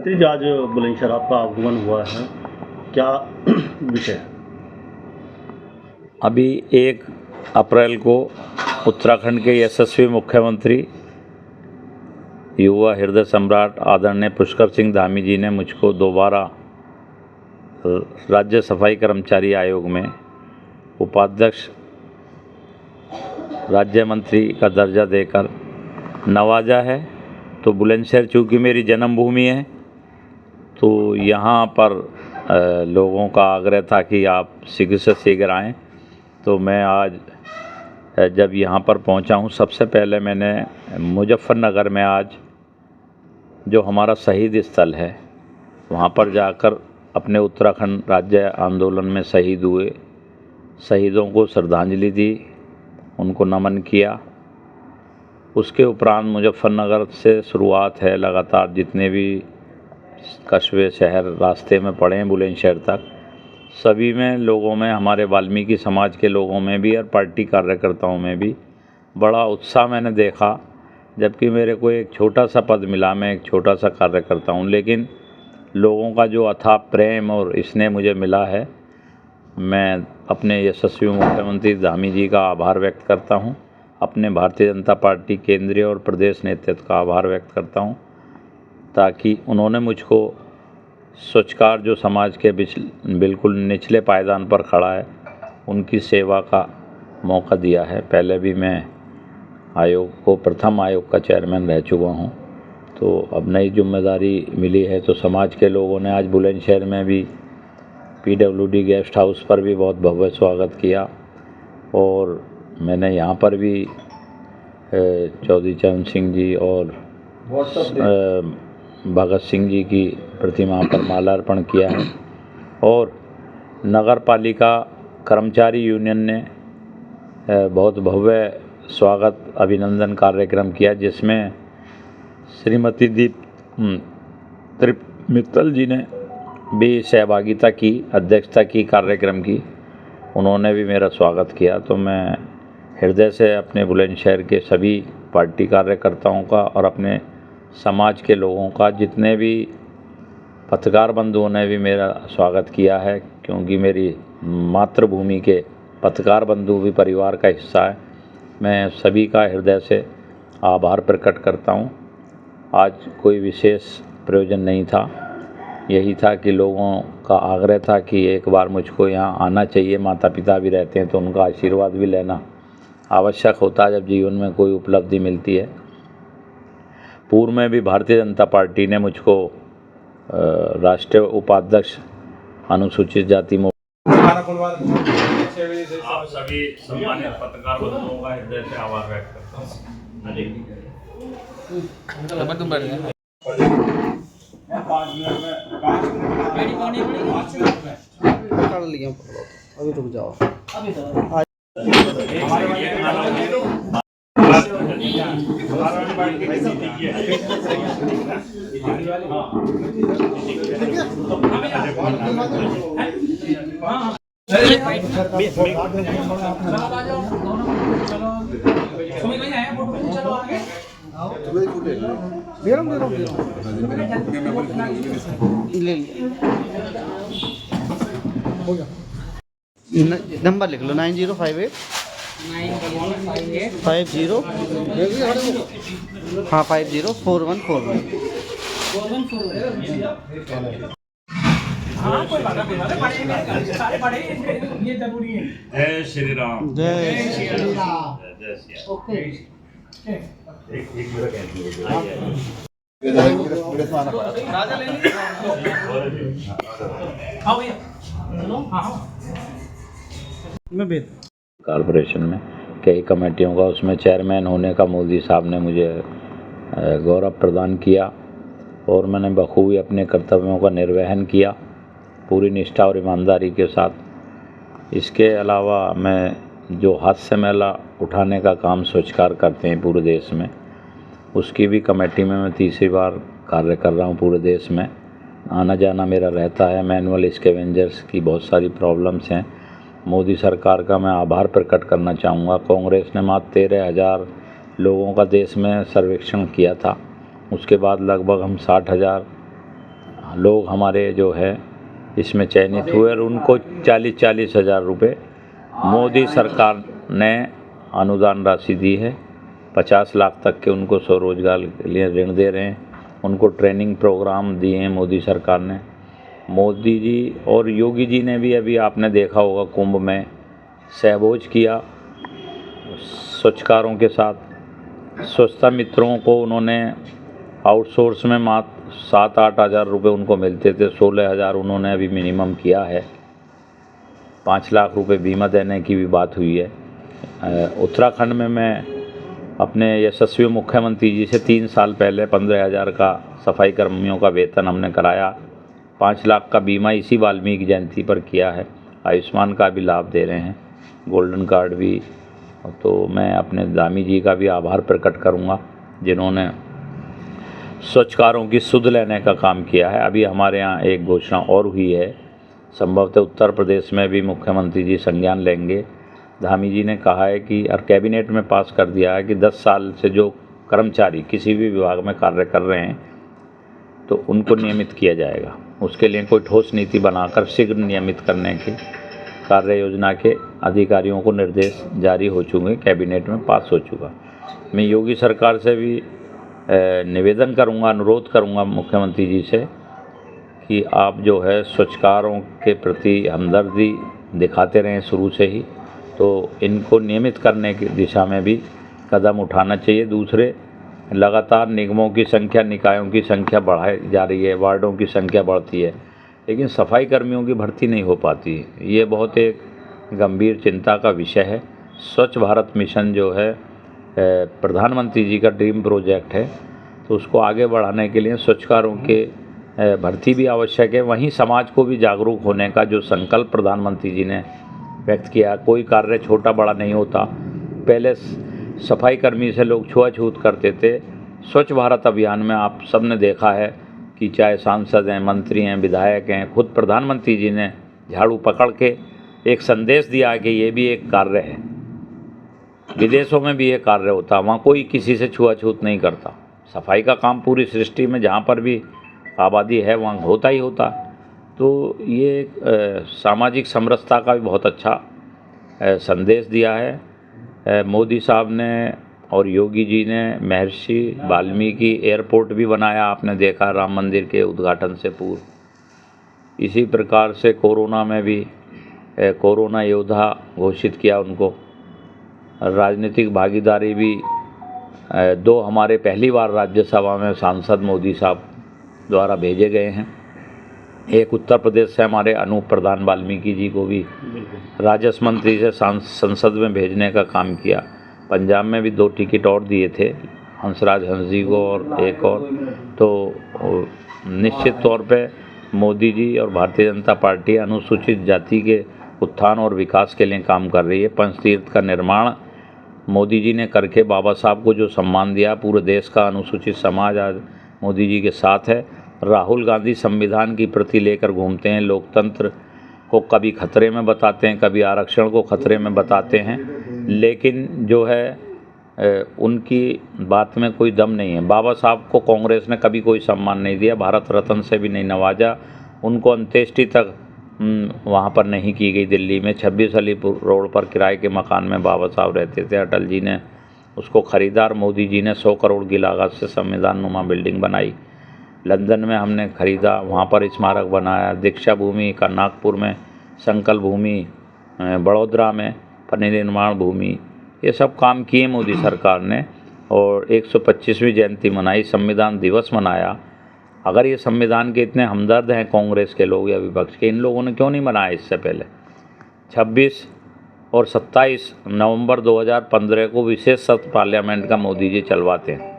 मुख्यमंत्री जी आज बुलंदशहर आपका आगमन हुआ है, क्या विषय है? अभी 1 अप्रैल को उत्तराखंड के यशस्वी मुख्यमंत्री युवा हृदय सम्राट आदरणीय पुष्कर सिंह धामी जी ने मुझको दोबारा राज्य सफाई कर्मचारी आयोग में उपाध्यक्ष राज्य मंत्री का दर्जा देकर नवाजा है। तो बुलंदशहर चूँकि मेरी जन्मभूमि है, तो यहाँ पर लोगों का आग्रह था कि आप शीघ्र से शीघ्र आएँ। तो मैं आज जब यहाँ पर पहुँचा हूँ, सबसे पहले मैंने मुजफ्फरनगर में आज जो हमारा शहीद स्थल है वहाँ पर जाकर अपने उत्तराखंड राज्य आंदोलन में शहीद हुए शहीदों को श्रद्धांजलि दी, उनको नमन किया। उसके उपरांत मुजफ्फरनगर से शुरुआत है, लगातार जितने भी कस्बे शहर रास्ते में पड़े हैं बुलंदशहर तक, सभी में लोगों में, हमारे वाल्मीकि समाज के लोगों में भी और पार्टी कार्यकर्ताओं में भी बड़ा उत्साह मैंने देखा। जबकि मेरे को एक छोटा सा पद मिला, मैं एक छोटा सा कार्यकर्ता हूँ, लेकिन लोगों का जो अथाह प्रेम और इसने मुझे मिला है, मैं अपने यशस्वी मुख्यमंत्री धामी जी का आभार व्यक्त करता हूँ। अपने भारतीय जनता पार्टी केंद्रीय और प्रदेश नेतृत्व का आभार व्यक्त करता हूँ, ताकि उन्होंने मुझको स्वच्छकार जो समाज के बिल्कुल निचले पायदान पर खड़ा है, उनकी सेवा का मौका दिया है। पहले भी मैं आयोग को प्रथम आयोग का चेयरमैन रह चुका हूँ, तो अब नई जिम्मेदारी मिली है। तो समाज के लोगों ने आज बुलंदशहर में भी PWD गेस्ट हाउस पर भी बहुत भव्य स्वागत किया, और मैंने यहाँ पर भी चौधरी चरण सिंह जी और भगत सिंह जी की प्रतिमा पर माल्यार्पण किया है। और नगर पालिका कर्मचारी यूनियन ने बहुत भव्य स्वागत अभिनंदन कार्यक्रम किया, जिसमें श्रीमती दीप मित्तल जी ने भी सहभागिता की, अध्यक्षता की कार्यक्रम की। उन्होंने भी मेरा स्वागत किया। तो मैं हृदय से अपने बुलंदशहर के सभी पार्टी कार्यकर्ताओं का और अपने समाज के लोगों का, जितने भी पत्रकार बंधुओं ने भी मेरा स्वागत किया है, क्योंकि मेरी मातृभूमि के पत्रकार बंधु भी परिवार का हिस्सा है, मैं सभी का हृदय से आभार प्रकट करता हूँ। आज कोई विशेष प्रयोजन नहीं था, यही था कि लोगों का आग्रह था कि एक बार मुझको यहाँ आना चाहिए। माता पिता भी रहते हैं तो उनका आशीर्वाद भी लेना आवश्यक होता है जब जीवन में कोई उपलब्धि मिलती है। पूर्व में भी भारतीय जनता पार्टी ने मुझको राष्ट्रीय उपाध्यक्ष अनुसूचित जाति आप सभी सम्मानित पत्रकार बंधुओं का हृदय से आभार व्यक्त करता हूँ। अभी रुक जाओ। नंबर लिख लो 9058 50 हाँ 504141। जय श्री राम। जय श्री राम। कॉर्पोरेशन में कई कमेटियों का उसमें चेयरमैन होने का मोदी साहब ने मुझे गौरव प्रदान किया, और मैंने बखूबी अपने कर्तव्यों का निर्वहन किया पूरी निष्ठा और ईमानदारी के साथ। इसके अलावा मैं जो हाथ से मैला उठाने का काम स्वच्छकार करते हैं पूरे देश में, उसकी भी कमेटी में मैं तीसरी बार कार्य कर रहा हूँ। पूरे देश में आना जाना मेरा रहता है। मैनुअल स्कैवेंजर्स की बहुत सारी प्रॉब्लम्स हैं। मोदी सरकार का मैं आभार प्रकट करना चाहूँगा। कांग्रेस ने मात्र 13,000 लोगों का देश में सर्वेक्षण किया था, उसके बाद लगभग हम 60,000 लोग हमारे जो है इसमें चयनित हुए और उनको 40-40 हज़ार रुपये मोदी सरकार ने अनुदान राशि दी है। 50 लाख तक के उनको स्वरोजगार के लिए ऋण दे रहे हैं, उनको ट्रेनिंग प्रोग्राम दिए हैं मोदी सरकार ने। मोदी जी और योगी जी ने भी अभी आपने देखा होगा कुंभ में सहभोज किया स्वच्छकारों के साथ। स्वच्छता मित्रों को उन्होंने आउटसोर्स में मात्र 7-8 हज़ार रुपये उनको मिलते थे, 16 हज़ार उन्होंने अभी मिनिमम किया है। 5 लाख रुपए बीमा देने की भी बात हुई है। उत्तराखंड में मैं अपने यशस्वी मुख्यमंत्री जी से 3 साल पहले 15,000 का सफाई कर्मियों का वेतन हमने कराया। 5 लाख का बीमा इसी वाल्मीकि जयंती पर किया है। आयुष्मान का भी लाभ दे रहे हैं, गोल्डन कार्ड भी। तो मैं अपने दामी जी का भी आभार प्रकट करूंगा जिन्होंने स्वच्छकारों की सुध लेने का काम किया है। अभी हमारे यहाँ एक घोषणा और हुई है, संभवतः उत्तर प्रदेश में भी मुख्यमंत्री जी संज्ञान लेंगे। धामी जी ने कहा है कि और कैबिनेट में पास कर दिया है कि 10 साल से जो कर्मचारी किसी भी विभाग में कार्य कर रहे हैं तो उनको नियमित किया जाएगा। उसके लिए कोई ठोस नीति बनाकर शीघ्र नियमित करने की कार्य योजना के अधिकारियों को निर्देश जारी हो चुके, कैबिनेट में पास हो चुका। मैं योगी सरकार से भी निवेदन करूंगा, अनुरोध करूंगा मुख्यमंत्री जी से कि आप जो है स्वच्छकारों के प्रति हमदर्दी दिखाते रहें शुरू से ही, तो इनको नियमित करने की दिशा में भी कदम उठाना चाहिए। दूसरे, लगातार निगमों की संख्या, निकायों की संख्या बढ़ाई जा रही है, वार्डों की संख्या बढ़ती है, लेकिन सफाई कर्मियों की भर्ती नहीं हो पाती है। ये बहुत एक गंभीर चिंता का विषय है। स्वच्छ भारत मिशन जो है प्रधानमंत्री जी का ड्रीम प्रोजेक्ट है, तो उसको आगे बढ़ाने के लिए स्वच्छकारों के भर्ती भी आवश्यक है। वहीं समाज को भी जागरूक होने का जो संकल्प प्रधानमंत्री जी ने व्यक्त किया, कोई कार्य छोटा बड़ा नहीं होता। पहले सफाई कर्मी से लोग छुआछूत करते थे। स्वच्छ भारत अभियान में आप सब ने देखा है कि चाहे सांसद हैं, मंत्री हैं, विधायक हैं, खुद प्रधानमंत्री जी ने झाड़ू पकड़ के एक संदेश दिया कि ये भी एक कार्य है। विदेशों में भी ये कार्य होता, वहाँ कोई किसी से छुआछूत नहीं करता। सफाई का काम पूरी सृष्टि में जहाँ पर भी आबादी है वहाँ होता ही होता। तो ये सामाजिक समरसता का भी बहुत अच्छा संदेश दिया है मोदी साहब ने और योगी जी ने। महर्षि वाल्मीकि एयरपोर्ट भी बनाया, आपने देखा राम मंदिर के उद्घाटन से पूर्व। इसी प्रकार से कोरोना में भी कोरोना योद्धा घोषित किया उनको। राजनीतिक भागीदारी भी 2 हमारे पहली बार राज्यसभा में सांसद मोदी साहब द्वारा भेजे गए हैं। एक उत्तर प्रदेश से हमारे अनूप प्रधान वाल्मीकि जी को भी राजस्व मंत्री से संसद में भेजने का काम किया। पंजाब में भी 2 टिकट और दिए थे, हंसराज हंस जी को और एक और। तो निश्चित तौर पे मोदी जी और भारतीय जनता पार्टी अनुसूचित जाति के उत्थान और विकास के लिए काम कर रही है। पंचतीर्थ का निर्माण मोदी जी ने करके बाबा साहब को जो सम्मान दिया, पूरे देश का अनुसूचित समाज आज मोदी जी के साथ है। राहुल गांधी संविधान की प्रति लेकर घूमते हैं, लोकतंत्र को कभी खतरे में बताते हैं, कभी आरक्षण को खतरे में बताते हैं, लेकिन जो है उनकी बात में कोई दम नहीं है। बाबा साहब को कांग्रेस ने कभी कोई सम्मान नहीं दिया, भारत रत्न से भी नहीं नवाजा, उनको अंत्येष्टि तक वहाँ पर नहीं की गई। दिल्ली में 26 अलीपुर रोड पर किराए के मकान में बाबा साहब रहते थे। अटल जी ने उसको खरीदा, मोदी जी ने 100 करोड़ की लागत से संविधान नुमा बिल्डिंग बनाई। लंदन में हमने ख़रीदा, वहाँ पर स्मारक बनाया। दीक्षा भूमि का नागपुर में, संकल्प भूमि बड़ौदा में, परिनिर्माण भूमि, ये सब काम किए मोदी सरकार ने। और 125वीं जयंती मनाई, संविधान दिवस मनाया। अगर ये संविधान के इतने हमदर्द हैं कांग्रेस के लोग या विपक्ष के, इन लोगों ने क्यों नहीं मनाया इससे पहले? 26 और 27 नवंबर 2015 को विशेष सत्र पार्लियामेंट का मोदी जी चलवाते हैं।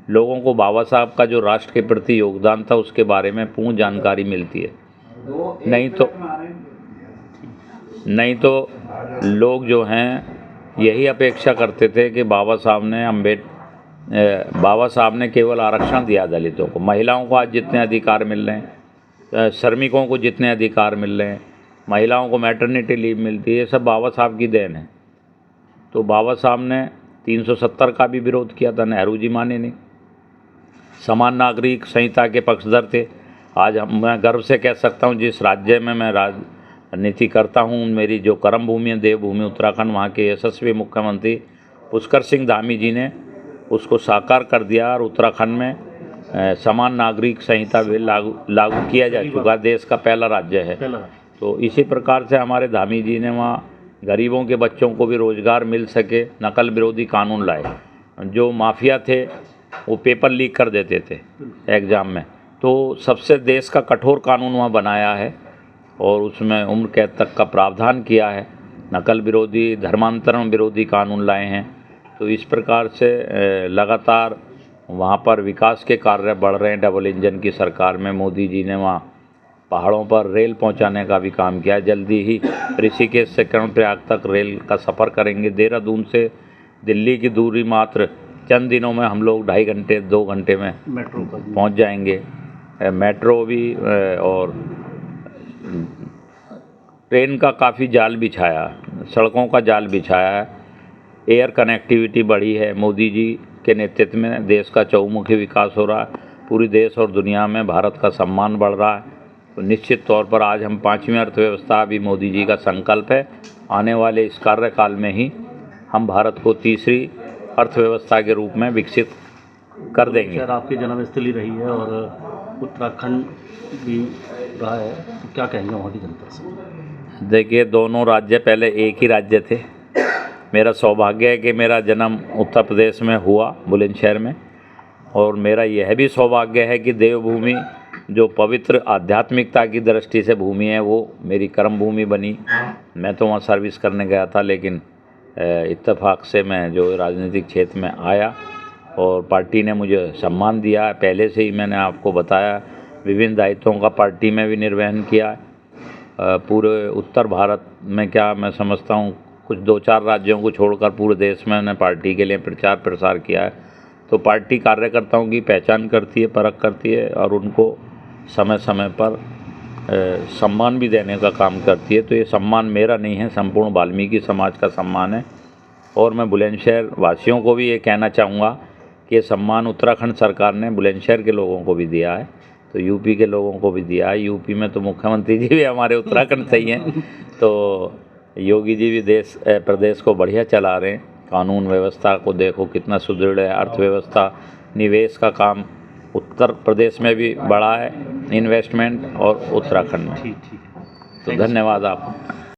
लोगों को बाबा साहब का जो राष्ट्र के प्रति योगदान था उसके बारे में पूर्ण जानकारी मिलती है। नहीं तो लोग जो हैं यही अपेक्षा करते थे कि बाबा साहब ने केवल आरक्षण दिया दलितों को, महिलाओं को आज जितने अधिकार मिल रहे हैं, श्रमिकों को जितने अधिकार मिल रहे हैं, महिलाओं को मैटरनिटी लीव मिलती है, ये सब बाबा साहब की देन है। तो बाबा साहब ने 370 का भी विरोध किया था, नेहरू जी माने नहीं। समान नागरिक संहिता के पक्षधर थे। आज मैं गर्व से कह सकता हूँ जिस राज्य में मैं राजनीति करता हूँ, मेरी जो कर्म भूमि है देवभूमि उत्तराखंड, वहाँ के यशस्वी मुख्यमंत्री पुष्कर सिंह धामी जी ने उसको साकार कर दिया और उत्तराखंड में समान नागरिक संहिता बिल लागू किया जा चुका। देश का पहला राज्य है। तो इसी प्रकार से हमारे धामी जी ने वहाँ गरीबों के बच्चों को भी रोज़गार मिल सके, नकल विरोधी कानून लाए। जो माफिया थे वो पेपर लीक कर देते थे एग्ज़ाम में, तो सबसे देश का कठोर कानून वहाँ बनाया है और उसमें उम्र कैद तक का प्रावधान किया है। नकल विरोधी, धर्मांतरण विरोधी कानून लाए हैं। तो इस प्रकार से लगातार वहाँ पर विकास के कार्य बढ़ रहे हैं। डबल इंजन की सरकार में मोदी जी ने वहाँ पहाड़ों पर रेल पहुँचाने का भी काम किया है। जल्दी ही ऋषिकेश से कर्णप्रयाग तक रेल का सफ़र करेंगे। देहरादून से दिल्ली की दूरी मात्र चंद दिनों में हम लोग 2.5 घंटे 2 घंटे में मेट्रो पर पहुँच जाएंगे। मेट्रो भी और ट्रेन का काफ़ी जाल बिछाया, सड़कों का जाल बिछाया है। एयर कनेक्टिविटी बढ़ी है। मोदी जी के नेतृत्व में देश का चहुमुखी विकास हो रहा है। पूरी देश और दुनिया में भारत का सम्मान बढ़ रहा है। तो निश्चित तौर पर आज हम 5वीं अर्थव्यवस्था भी मोदी जी का संकल्प है। आने वाले इस कार्यकाल में ही हम भारत को तीसरी अर्थव्यवस्था के रूप में विकसित कर देंगे। सर, आपकी जन्मस्थली रही है और उत्तराखंड भी रहा है, तो क्या कहेंगे वहाँ की जनता से? देखिए, दोनों राज्य पहले एक ही राज्य थे। मेरा सौभाग्य है कि मेरा जन्म उत्तर प्रदेश में हुआ, बुलंदशहर में, और मेरा यह भी सौभाग्य है कि देवभूमि जो पवित्र आध्यात्मिकता की दृष्टि से भूमि है वो मेरी कर्म भूमि बनी। मैं तो वहाँ सर्विस करने गया था, लेकिन इत्तेफाक से मैं जो राजनीतिक क्षेत्र में आया और पार्टी ने मुझे सम्मान दिया है। पहले से ही मैंने आपको बताया विभिन्न दायित्वों का पार्टी में भी निर्वहन किया है। पूरे उत्तर भारत में क्या मैं समझता हूँ कुछ 2-4 राज्यों को छोड़कर पूरे देश में मैंने पार्टी के लिए प्रचार प्रसार किया है। तो पार्टी कार्यकर्ताओं की पहचान करती है, परख करती है और उनको समय समय पर सम्मान भी देने का काम करती है। तो ये सम्मान मेरा नहीं है, संपूर्ण वाल्मीकि समाज का सम्मान है। और मैं बुलंदशहर वासियों को भी ये कहना चाहूँगा कि ये सम्मान उत्तराखंड सरकार ने बुलंदशहर के लोगों को भी दिया है, तो यूपी के लोगों को भी दिया है। यूपी में तो मुख्यमंत्री जी भी हमारे उत्तराखंड से ही हैं। तो योगी जी भी प्रदेश को बढ़िया चला रहे हैं। कानून व्यवस्था को देखो कितना सुदृढ़ है। अर्थव्यवस्था, निवेश का काम उत्तर प्रदेश में भी बढ़ा है, इन्वेस्टमेंट, और उत्तराखंड में। ठीक। तो धन्यवाद आपको।